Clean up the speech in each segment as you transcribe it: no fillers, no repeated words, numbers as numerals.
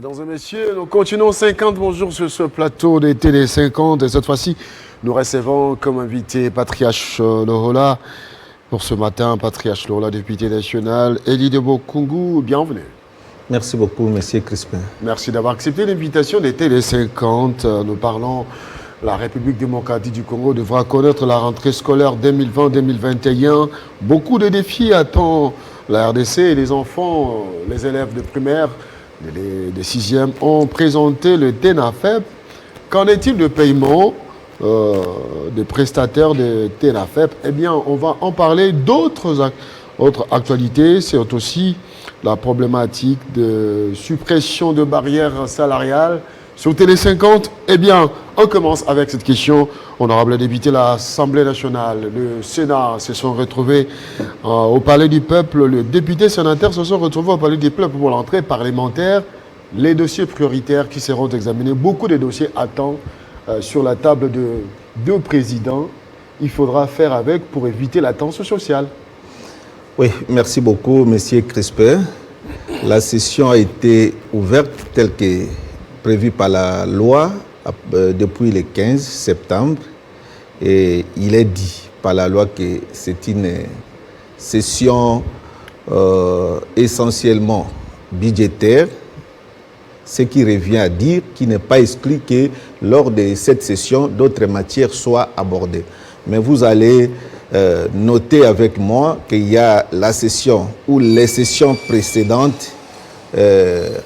Mesdames et messieurs, nous continuons 50 bonjours sur ce plateau d'été des 50 et cette fois-ci, nous recevons comme invité Patriarche Lorola. Pour ce matin, Patriarche Lorola, député national, Elie de Bokungu, bienvenue. Merci beaucoup, Monsieur Crispin. Merci d'avoir accepté l'invitation d'été des 50. Nous parlons, la République démocratique du Congo devra connaître la rentrée scolaire 2020-2021. Beaucoup de défis attendent la RDC et les enfants, les élèves de primaire, des sixièmes ont présenté le TENAFEP. Qu'en est-il de paiement des prestataires de TENAFEP? Eh bien, on va en parler d'autres autres actualités. C'est aussi la problématique de suppression de barrières salariales sur Télé 50. Eh bien, on commence avec cette question. Honorable député, l'Assemblée nationale, le Sénat se sont retrouvés au Palais du Peuple. Les députés sénateurs se sont retrouvés au Palais du Peuple pour l'entrée parlementaire. Les dossiers prioritaires qui seront examinés, beaucoup de dossiers attendent sur la table de deux présidents. Il faudra faire avec pour éviter la tension sociale. Oui, merci beaucoup, Monsieur Crispin. La session a été ouverte telle que prévue par la loi depuis le 15 septembre. Et il est dit par la loi que c'est une session essentiellement budgétaire, ce qui revient à dire qu'il n'est pas exclu que lors de cette session, d'autres matières soient abordées. Mais vous allez noter avec moi qu'il y a la session où les sessions précédentes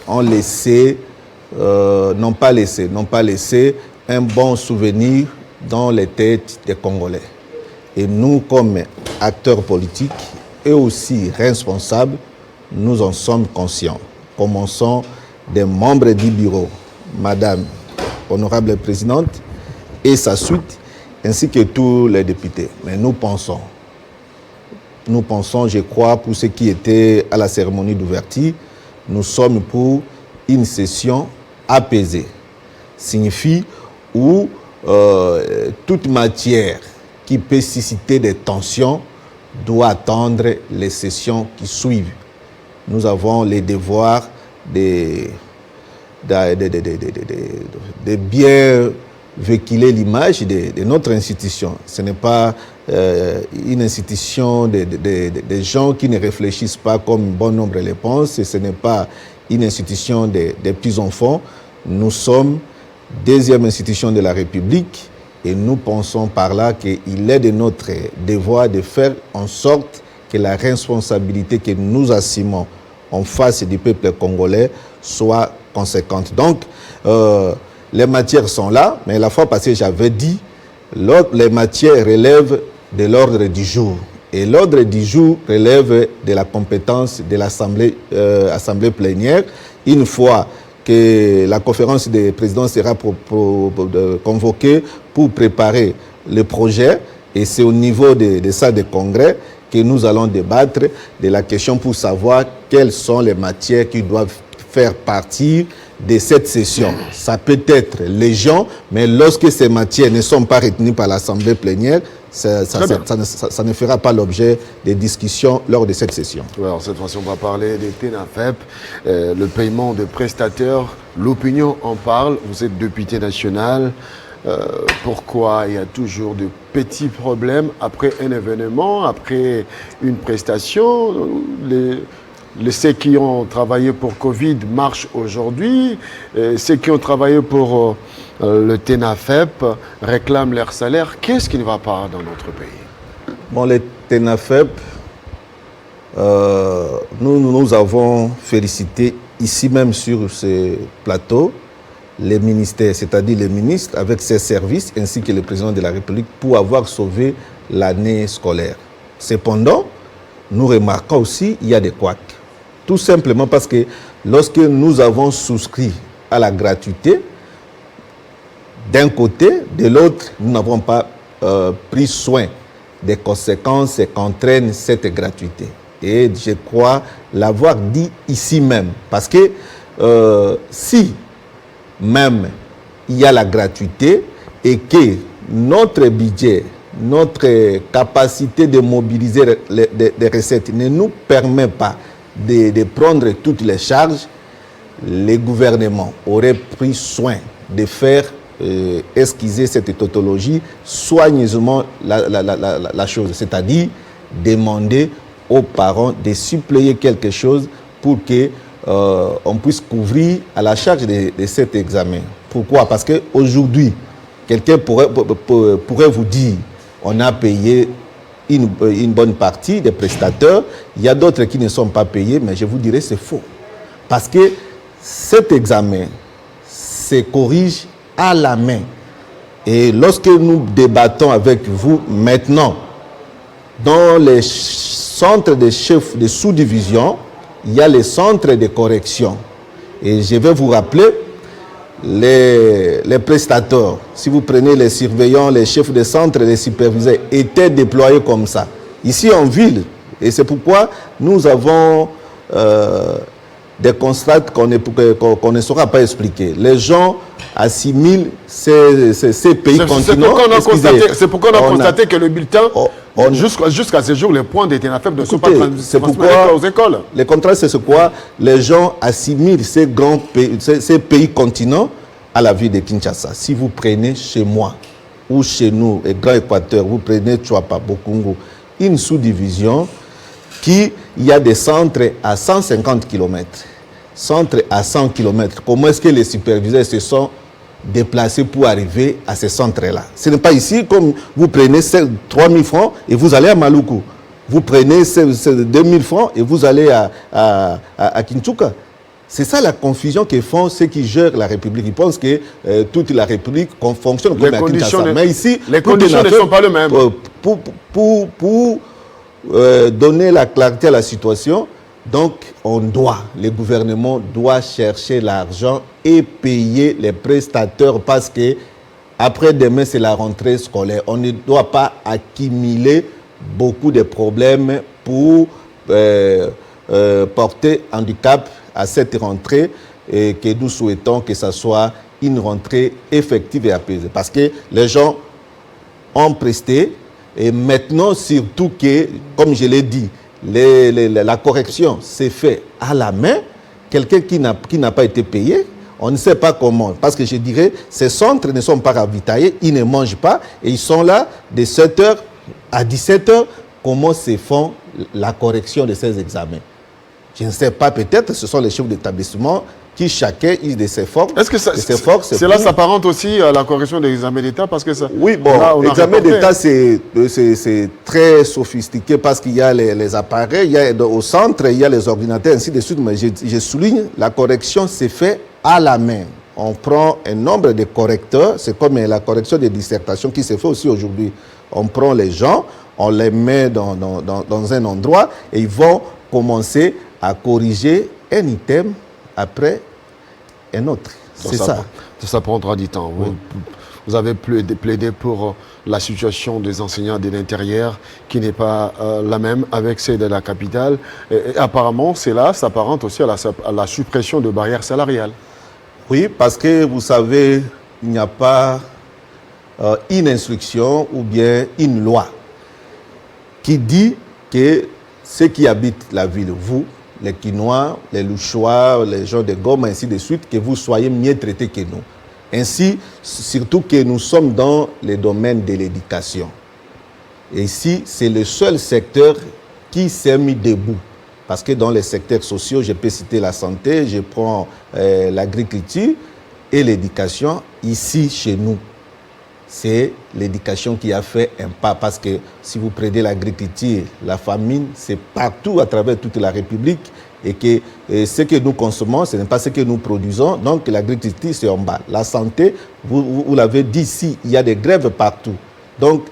ont laissé, n'ont pas laissé un bon souvenir dans les têtes des Congolais. Et nous, comme acteurs politiques et aussi responsables, nous en sommes conscients. Commençons des membres du bureau, Madame Honorable Présidente, et sa suite, ainsi que tous les députés. Mais nous pensons, je crois, pour ceux qui étaient à la cérémonie d'ouverture, nous sommes pour une session apaisée. Signifie où toute matière qui peut susciter des tensions doit attendre les sessions qui suivent. Nous avons les devoirs de bien véhiculer l'image de notre institution. Ce n'est pas une institution de gens qui ne réfléchissent pas comme bon nombre le pensent. Ce n'est pas une institution des petits-enfants. Nous sommes deuxième institution de la République et nous pensons par là qu'il est de notre devoir de faire en sorte que la responsabilité que nous assumons en face du peuple congolais soit conséquente. Donc, les matières sont là, mais la fois passée, j'avais dit, les matières relèvent de l'ordre du jour. Et l'ordre du jour relève de la compétence de l'Assemblée assemblée plénière. Une fois que la conférence des présidents sera convoquée pour préparer le projet, et c'est au niveau de ça de congrès que nous allons débattre de la question pour savoir quelles sont les matières qui doivent faire partie de cette session. Ça peut être légion, mais lorsque ces matières ne sont pas retenues par l'Assemblée plénière, ça ne fera pas l'objet de discussions lors de cette session. Alors cette fois-ci, on va parler des TENAFEP, le paiement de prestataires. L'opinion en parle. Vous êtes député national. Pourquoi il y a toujours de petits problèmes après un événement, après une prestation? Ceux qui ont travaillé pour Covid marchent aujourd'hui. Ceux qui ont travaillé pour le TENAFEP réclament leur salaire. Qu'est-ce qui ne va pas dans notre pays? Bon, le TENAFEP, nous avons félicité ici même sur ce plateau les ministères, c'est-à-dire les ministres avec ses services ainsi que le président de la République pour avoir sauvé l'année scolaire. Cependant, nous remarquons aussi qu'il y a des couacs. Tout simplement parce que lorsque nous avons souscrit à la gratuité, d'un côté, de l'autre, nous n'avons pas pris soin des conséquences qu'entraîne cette gratuité. Et je crois l'avoir dit ici même. Parce que si même il y a la gratuité et que notre budget, notre capacité de mobiliser des recettes ne nous permet pas de prendre toutes les charges, les gouvernements auraient pris soin de faire esquisser cette tautologie soigneusement la chose, c'est-à-dire demander aux parents de suppléer quelque chose pour que on puisse couvrir à la charge de cet examen. Pourquoi? Parce qu'aujourd'hui, quelqu'un pourrait vous dire on a payé une bonne partie des prestataires, il y a d'autres qui ne sont pas payés, mais je vous dirais c'est faux. Parce que cet examen se corrige à la main. Et lorsque nous débattons avec vous maintenant, dans les centres de chefs de sous-division, il y a les centres de correction. Et je vais vous rappeler, les prestataires, si vous prenez les surveillants, les chefs de centre, les superviseurs, étaient déployés comme ça, ici en ville. Et c'est pourquoi nous avons des constats qu'on ne saura pas expliquer. Les gens assimilent ces pays continents. C'est pourquoi on a constaté que le bulletin, jusqu'à ce jour, les points d'état ne sont pas transmis aux écoles. Le contrat, c'est quoi? Les gens assimilent ces grands pays, ces pays continents à la ville de Kinshasa. Si vous prenez chez moi ou chez nous, le Grand Équateur, vous prenez Tchouapa, Bokungu, une sous-division il y a des centres à 150 km. Centres à 100 km. Comment est-ce que les superviseurs se sont déplacés pour arriver à ces centres-là? Ce n'est pas ici comme vous prenez 3 000 francs et vous allez à Maluku. Vous prenez 2 000 francs et vous allez à Kinshasa. C'est ça la confusion que font ceux qui gèrent la République. Ils pensent que toute la République fonctionne comme à Kinshasa. Mais ici, les conditions ne sont pas les mêmes. Pour donner la clarté à la situation, donc le gouvernement doit chercher l'argent et payer les prestataires parce que après-demain, c'est la rentrée scolaire. On ne doit pas accumuler beaucoup de problèmes pour porter handicap à cette rentrée et que nous souhaitons que ce soit une rentrée effective et apaisée. Parce que les gens ont presté et maintenant, surtout que, comme je l'ai dit, la correction s'est faite à la main. Quelqu'un qui n'a pas été payé, on ne sait pas comment. Parce que je dirais, ces centres ne sont pas ravitaillés, ils ne mangent pas et ils sont là de 7h à 17h. Comment se font la correction de ces examens? Je ne sais pas, peut-être ce sont les chefs d'établissement qui chacun use de ses forces. Est-ce que cela s'apparente aussi à la correction des examens d'État parce que ça, oui, bon, l'examen d'État, c'est très sophistiqué parce qu'il y a les appareils, il y a, au centre, il y a les ordinateurs, ainsi de suite. Mais je souligne, la correction s'est faite à la main. On prend un nombre de correcteurs, c'est comme la correction des dissertations qui se fait aussi aujourd'hui. On prend les gens, on les met dans un endroit et ils vont commencer à corriger un item après un autre. C'est ça. Ça prendra du temps. Oui. Vous avez plaidé pour la situation des enseignants de l'intérieur qui n'est pas la même avec celle de la capitale. Et apparemment, cela s'apparente aussi à la suppression de barrières salariales. Oui, parce que vous savez, il n'y a pas une instruction ou bien une loi qui dit que ceux qui habitent la ville, vous, les Quinois, les Louchois, les gens de Goma, ainsi de suite, que vous soyez mieux traités que nous. Ainsi, surtout que nous sommes dans le domaine de l'éducation. Et ici, c'est le seul secteur qui s'est mis debout. Parce que dans les secteurs sociaux, je peux citer la santé, je prends l'agriculture et l'éducation. Ici, chez nous, c'est l'éducation qui a fait un pas. Parce que si vous prenez l'agriculture, la famine, c'est partout à travers toute la République. Et que ce que nous consommons, ce n'est pas ce que nous produisons. Donc l'agriculture, c'est en bas. La santé, vous l'avez dit ici, il y a des grèves partout. Donc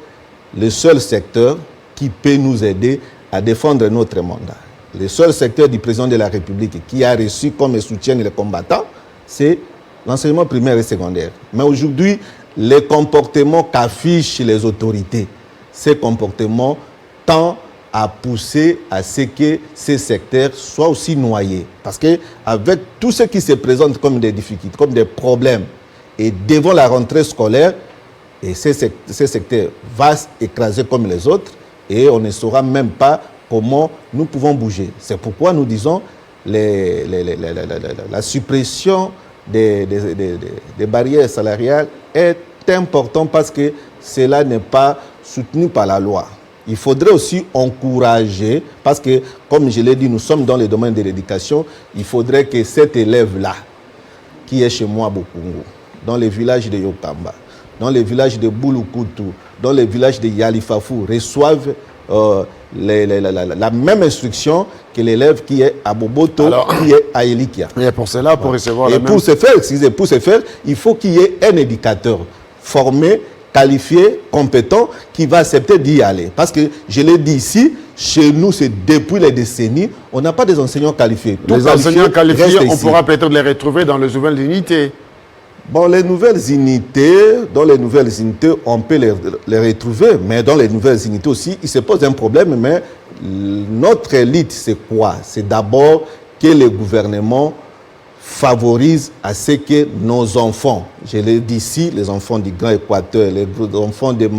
le seul secteur qui peut nous aider à défendre notre mandat, le seul secteur du président de la République qui a reçu comme soutien les combattants, c'est l'enseignement primaire et secondaire. Mais aujourd'hui, les comportements qu'affichent les autorités, ces comportements tendent à pousser à ce que ces secteurs soient aussi noyés. Parce qu'avec tout ce qui se présente comme des difficultés, comme des problèmes, et devant la rentrée scolaire, et ces secteurs vont écraser comme les autres, et on ne saura même pas comment nous pouvons bouger. C'est pourquoi nous disons la suppression des barrières salariales est important parce que cela n'est pas soutenu par la loi. Il faudrait aussi encourager, parce que, comme je l'ai dit, nous sommes dans le domaine de l'éducation, il faudrait que cet élève-là, qui est chez moi à Bokungu, dans les villages de Yokamba, dans les villages de Bouloukutu, dans les villages de Yalifafou, reçoivent la même instruction que l'élève qui est à Boboto, qui est à Elikia. Et pour cela, pour recevoir et pour ce faire, il faut qu'il y ait un éducateur formé, qualifié, compétent, qui va accepter d'y aller. Parce que, je l'ai dit ici, chez nous, c'est depuis les décennies, on n'a pas des enseignants qualifiés. Les enseignants qualifiés, on pourra peut-être les retrouver dans les nouvelles unités. Bon, les nouvelles unités, on peut les retrouver, mais dans les nouvelles unités aussi, il se pose un problème, mais notre élite, c'est quoi? C'est d'abord que le gouvernement favorise à ce que nos enfants, je l'ai dit ici, les enfants du Grand Équateur, les enfants de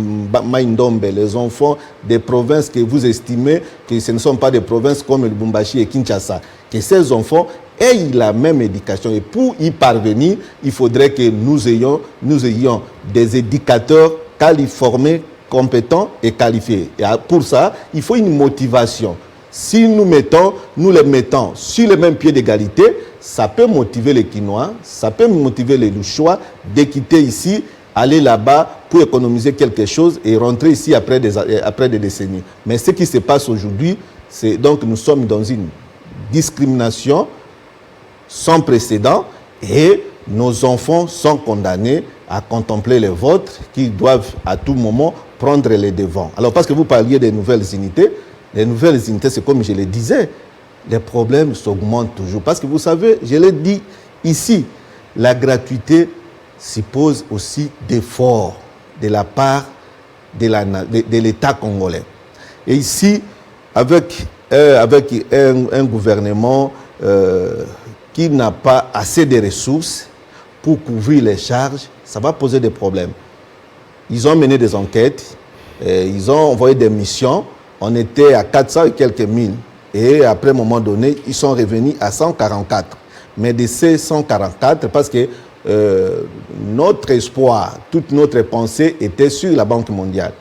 Maïndombe, les enfants des provinces que vous estimez que ce ne sont pas des provinces comme le Lubumbashi et Kinshasa, que ces enfants aient la même éducation. Et pour y parvenir, il faudrait que nous ayons des éducateurs formés, compétents et qualifiés. Et pour ça, il faut une motivation. Si nous les mettons sur le même pied d'égalité, ça peut motiver les Quinois, ça peut motiver les Louchois de quitter ici, aller là-bas pour économiser quelque chose et rentrer ici après des décennies. Mais ce qui se passe aujourd'hui, c'est donc nous sommes dans une discrimination sans précédent et nos enfants sont condamnés à contempler les vôtres qui doivent à tout moment prendre les devants. Alors parce que vous parliez des nouvelles unités, c'est comme je le disais, les problèmes s'augmentent toujours. Parce que vous savez, je l'ai dit ici, la gratuité suppose aussi d'efforts de la part de l'État congolais. Et ici, avec un gouvernement qui n'a pas assez de ressources pour couvrir les charges, ça va poser des problèmes. Ils ont mené des enquêtes, ils ont envoyé des missions. On était à 400 et quelques mille. Et après un moment donné, ils sont revenus à 144. Mais de ces 144, parce que notre espoir, toute notre pensée était sur la Banque mondiale.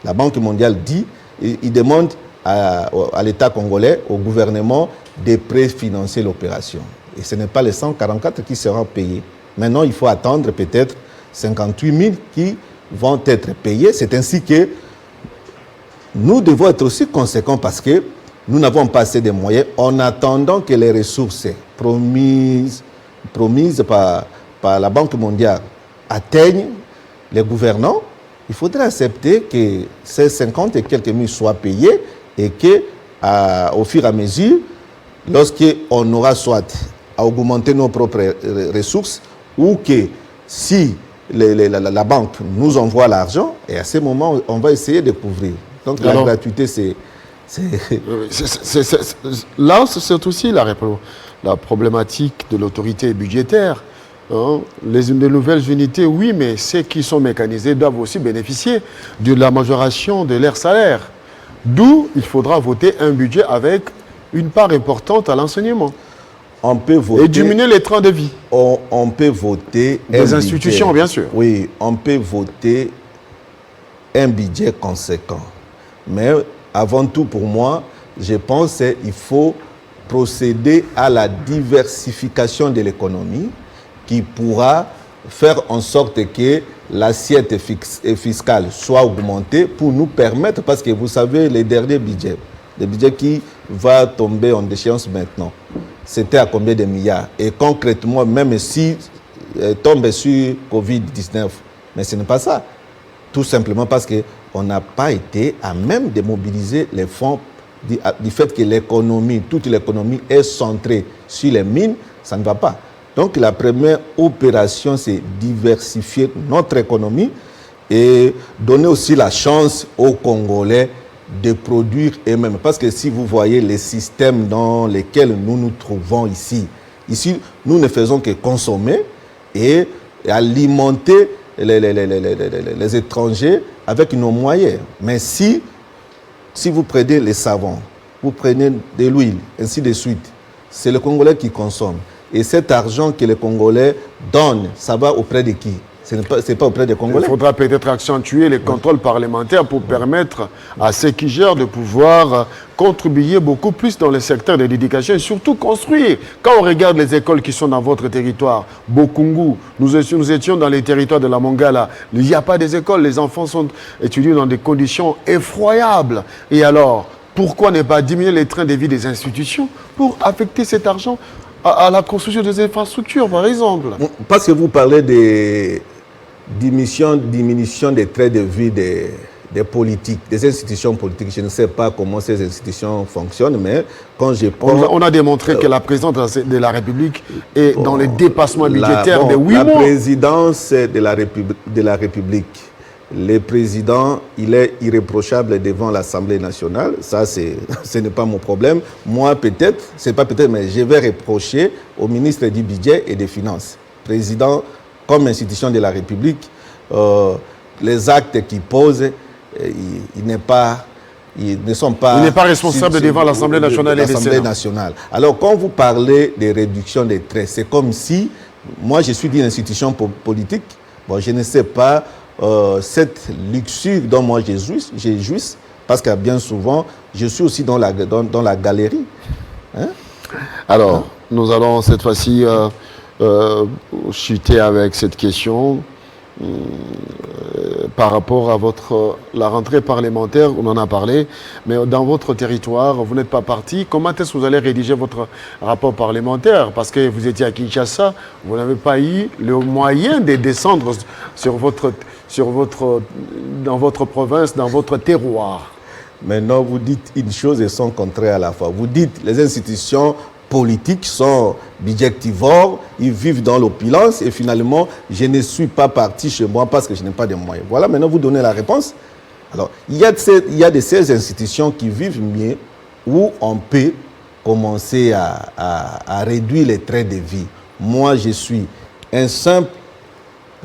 La Banque mondiale dit, il demande à l'État congolais, au gouvernement, de préfinancer l'opération. Et ce n'est pas les 144 qui seront payés. Maintenant, il faut attendre peut-être 58 000 qui vont être payés. C'est ainsi que nous devons être aussi conséquents parce que nous n'avons pas assez de moyens en attendant que les ressources promises par la Banque mondiale atteignent les gouvernants. Il faudrait accepter que ces 50 et quelques mille soient payés et qu'au fur et à mesure, lorsqu'on aura soit à augmenter nos propres ressources ou que si la banque nous envoie l'argent, et à ce moment, on va essayer de couvrir. Donc la gratuité, là, c'est aussi la problématique de l'autorité budgétaire. Hein? Les nouvelles unités, oui, mais ceux qui sont mécanisés doivent aussi bénéficier de la majoration de leur salaire. D'où il faudra voter un budget avec une part importante à l'enseignement. On peut voter, et diminuer les trains de vie. On peut voter des institutions, bien sûr. Oui, on peut voter un budget conséquent. Mais avant tout, pour moi, je pense qu'il faut procéder à la diversification de l'économie qui pourra faire en sorte que l'assiette fiscale soit augmentée pour nous permettre, parce que vous savez, les derniers budgets, le budget qui va tomber en déchéance maintenant, c'était à combien de milliards? Et concrètement, même si tombe sur Covid-19, mais ce n'est pas ça. Tout simplement parce qu'on n'a pas été à même de mobiliser les fonds du fait que l'économie, toute l'économie est centrée sur les mines, ça ne va pas. Donc la première opération, c'est diversifier notre économie et donner aussi la chance aux Congolais de produire eux-mêmes. Parce que si vous voyez les systèmes dans lesquels nous nous trouvons ici, nous ne faisons que consommer et alimenter les étrangers avec nos moyens. Mais si vous prenez les savons, vous prenez de l'huile, ainsi de suite, c'est le Congolais qui consomme. Et cet argent que les Congolais donnent, ça va auprès de qui? Ce n'est pas auprès des Congolais. Il faudra peut-être accentuer les contrôles parlementaires pour permettre à ceux qui gèrent de pouvoir contribuer beaucoup plus dans le secteur de l'éducation et surtout construire. Quand on regarde les écoles qui sont dans votre territoire, Bokungu, nous étions dans les territoires de la Mongala, il n'y a pas des écoles, les enfants sont étudiés dans des conditions effroyables. Et alors, pourquoi ne pas diminuer les trains de vie des institutions pour affecter cet argent à la construction des infrastructures, par exemple? Parce que vous parlez de diminution des traits de vie des politiques, des institutions politiques. Je ne sais pas comment ces institutions fonctionnent, mais quand je pense... On a démontré que la présidence de la République est dans les dépassements budgétaires de 8 mois. La présidence de la République, le président, il est irréprochable devant l'Assemblée nationale. Ça, ce n'est pas mon problème. Moi, peut-être, c'est pas peut-être, mais je vais reprocher au ministre du Budget et des Finances. Président, comme institution de la République, les actes qu'il pose, il n'est pas responsable devant l'Assemblée nationale et le Sénat. Alors, quand vous parlez de réduction des traits, c'est comme si, moi, je suis d'une institution politique, bon, je ne sais pas cette luxure dont moi j'ai jouisse, parce que bien souvent, je suis aussi dans la galerie. Hein? Alors, nous allons cette fois-ci chuter avec cette question. Par rapport à la rentrée parlementaire, on en a parlé, mais dans votre territoire, vous n'êtes pas parti. Comment est-ce que vous allez rédiger votre rapport parlementaire? Parce que vous étiez à Kinshasa, vous n'avez pas eu le moyen de descendre dans votre province, dans votre terroir. Maintenant, vous dites une chose et son contraire à la fois. Vous dites les institutions politiques sont budgétivores, ils vivent dans l'opulence et finalement, je ne suis pas parti chez moi parce que je n'ai pas de moyens. Voilà, maintenant vous donnez la réponse. Alors, il y a de ces institutions qui vivent mieux où on peut commencer à réduire les traits de vie. Moi, je suis un simple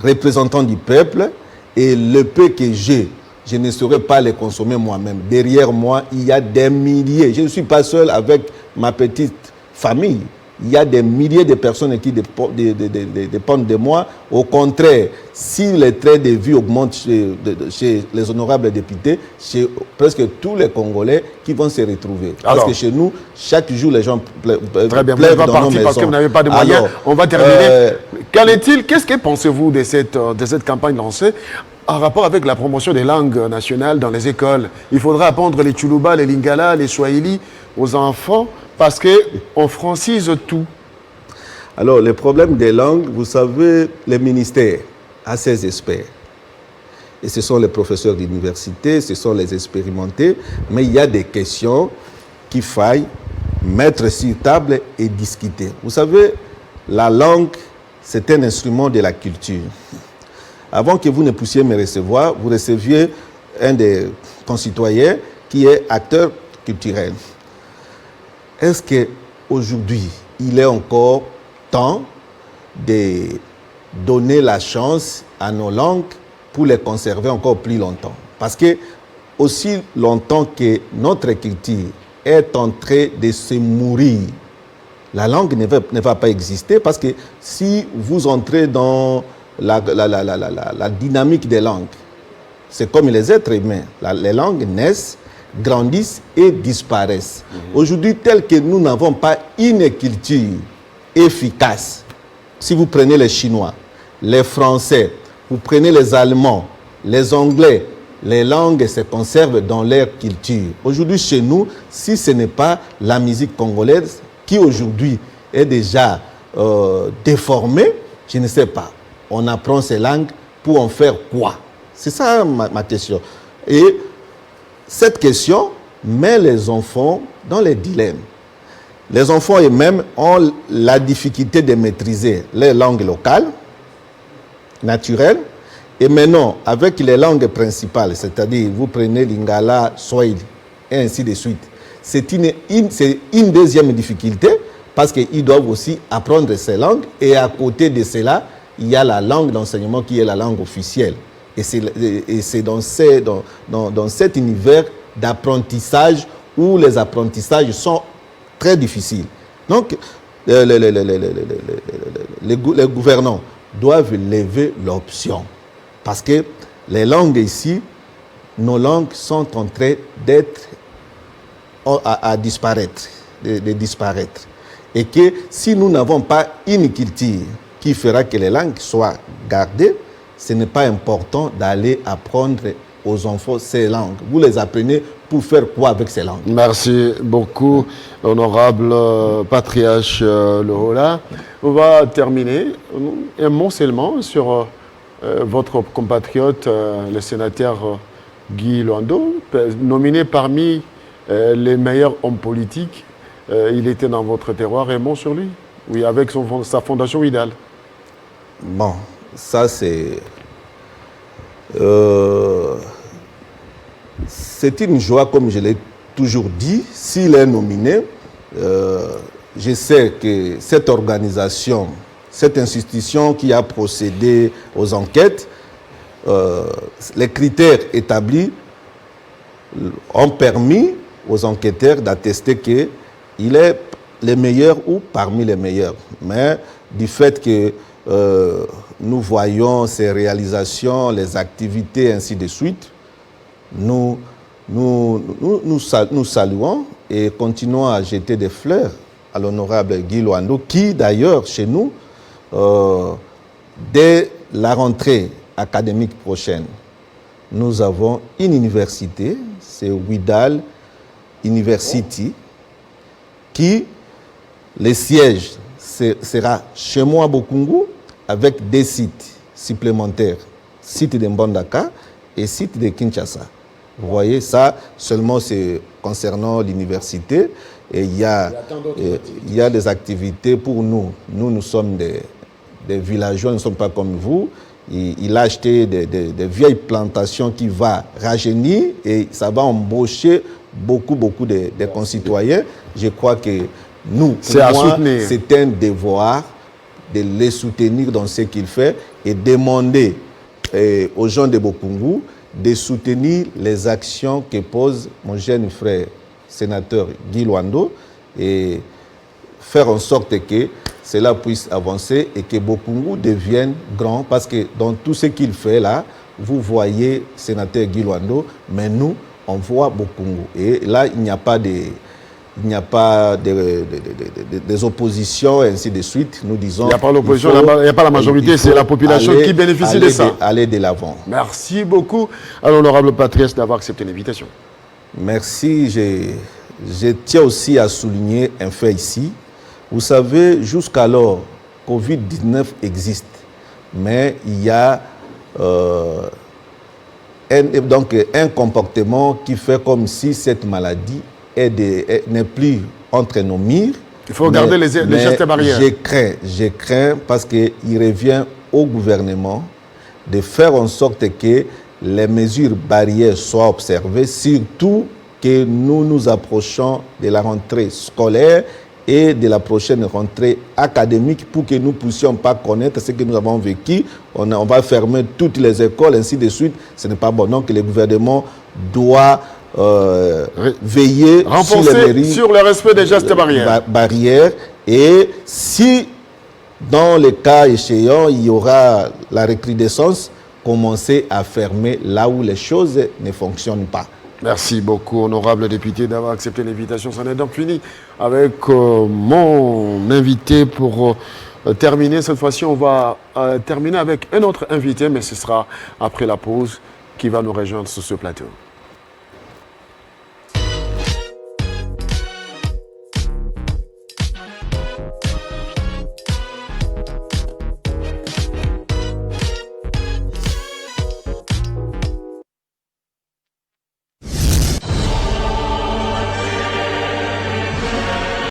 représentant du peuple et le peu que j'ai, je ne saurais pas les consommer moi-même. Derrière moi, il y a des milliers. Je ne suis pas seul avec ma petite famille. Il y a des milliers de personnes qui dépendent de moi. Au contraire, si les traits de vie augmentent chez les honorables députés, chez presque tous les Congolais qui vont se retrouver. Parce que chez nous, chaque jour, les gens très bien, vous n'avez pas parti parce que vous n'avez pas de moyens. Alors, on va terminer. Qu'en est-il? Qu'est-ce que pensez-vous de cette campagne lancée en rapport avec la promotion des langues nationales dans les écoles? Il faudra apprendre les Tchoulouba, les Lingala, les Swahili aux enfants parce qu'on francise tout. Alors, le problème des langues, vous savez, le ministère a ses experts. Et ce sont les professeurs d'université, ce sont les expérimentés, mais il y a des questions qu'il faille mettre sur table et discuter. Vous savez, la langue, c'est un instrument de la culture. Avant que vous ne puissiez me recevoir, vous receviez un des concitoyens qui est acteur culturel. Est-ce qu'aujourd'hui, il est encore temps de donner la chance à nos langues pour les conserver encore plus longtemps? Parce que aussi longtemps que notre culture est en train de se mourir, la langue ne va pas exister parce que si vous entrez dans la dynamique des langues, c'est comme les êtres humains. Les langues naissent, grandissent et disparaissent. Aujourd'hui, tel que nous n'avons pas une culture efficace, si vous prenez les Chinois, les Français, vous prenez les Allemands, les Anglais, les langues se conservent dans leur culture. Aujourd'hui, chez nous, si ce n'est pas la musique congolaise, qui aujourd'hui est déjà déformée, je ne sais pas. On apprend ces langues pour en faire quoi? C'est ça ma question. Et cette question met les enfants dans les dilemmes. Les enfants eux-mêmes ont la difficulté de maîtriser les langues locales, naturelles, et maintenant, avec les langues principales, c'est-à-dire vous prenez Lingala, Swahili, et ainsi de suite, c'est une deuxième difficulté parce qu'ils doivent aussi apprendre ces langues et à côté de cela, il y a la langue d'enseignement qui est la langue officielle. Et c'est dans cet univers d'apprentissage où les apprentissages sont très difficiles. Donc, les gouvernants doivent lever l'option. Parce que les langues ici, nos langues sont en train d'être à disparaître, de disparaître. Et que si nous n'avons pas une culture qui fera que les langues soient gardées, ce n'est pas important d'aller apprendre aux enfants ces langues. Vous les apprenez pour faire quoi avec ces langues? Merci beaucoup, honorable patriarche Lohola. On va terminer un mot seulement sur votre compatriote, le sénateur Guy Luando, nominé parmi les meilleurs hommes politiques. Il était dans votre terroir. Un mot sur lui? Oui, avec sa fondation idéale. Bon, ça c'est... c'est une joie, comme je l'ai toujours dit. S'il est nominé, je sais que cette organisation, cette institution qui a procédé aux enquêtes, les critères établis ont permis aux enquêteurs d'attester qu'il est le meilleur ou parmi les meilleurs. Mais du fait que nous voyons ces réalisations, les activités, ainsi de suite, nous saluons et continuons à jeter des fleurs à l'honorable Guy Luando, qui d'ailleurs, chez nous, dès la rentrée académique prochaine, nous avons une université, c'est Ouidal University, qui, le siège sera chez moi à Bokungu, avec des sites supplémentaires, site de Mbandaka et site de Kinshasa. Vous voyez, ça seulement c'est concernant l'université. Et il y a des activités pour nous. Nous sommes des villageois, nous ne sommes pas comme vous. Il a acheté des vieilles plantations qui vont rajeunir et ça va embaucher beaucoup de concitoyens. Je crois que nous, c'est un devoir de les soutenir dans ce qu'il fait et demander aux gens de Bokungu de soutenir les actions que pose mon jeune frère sénateur Guy Luando et faire en sorte que cela puisse avancer et que Bokungu devienne grand, parce que dans tout ce qu'il fait là, vous voyez sénateur Guy Luando, mais nous, on voit Bokungu. Et là, il n'y a pas des oppositions et ainsi de suite. Nous disons... Il n'y a pas l'opposition, il n'y a pas la majorité, c'est la population qui bénéficie de ça. Aller de l'avant. Merci beaucoup à l'honorable patriarche d'avoir accepté l'invitation. Merci. Je tiens aussi à souligner un fait ici. Vous savez, jusqu'alors, Covid-19 existe, mais il y a un comportement qui fait comme si cette maladie n'est plus entre nos mires. Il faut garder les gestes barrières. Je crains parce qu'il revient au gouvernement de faire en sorte que les mesures barrières soient observées, surtout que nous nous approchons de la rentrée scolaire et de la prochaine rentrée académique pour que nous ne puissions pas connaître ce que nous avons vécu. On va fermer toutes les écoles, ainsi de suite. Ce n'est pas bon. Donc le gouvernement doit veiller sur le respect des gestes barrières. Et si, dans le cas échéant, il y aura la recrudescence, commencer à fermer là où les choses ne fonctionnent pas. Merci beaucoup, honorable député, d'avoir accepté l'invitation. Ça n'est donc fini avec mon invité. Pour terminer, cette fois-ci, on va terminer avec un autre invité, mais ce sera après la pause qui va nous rejoindre sur ce plateau.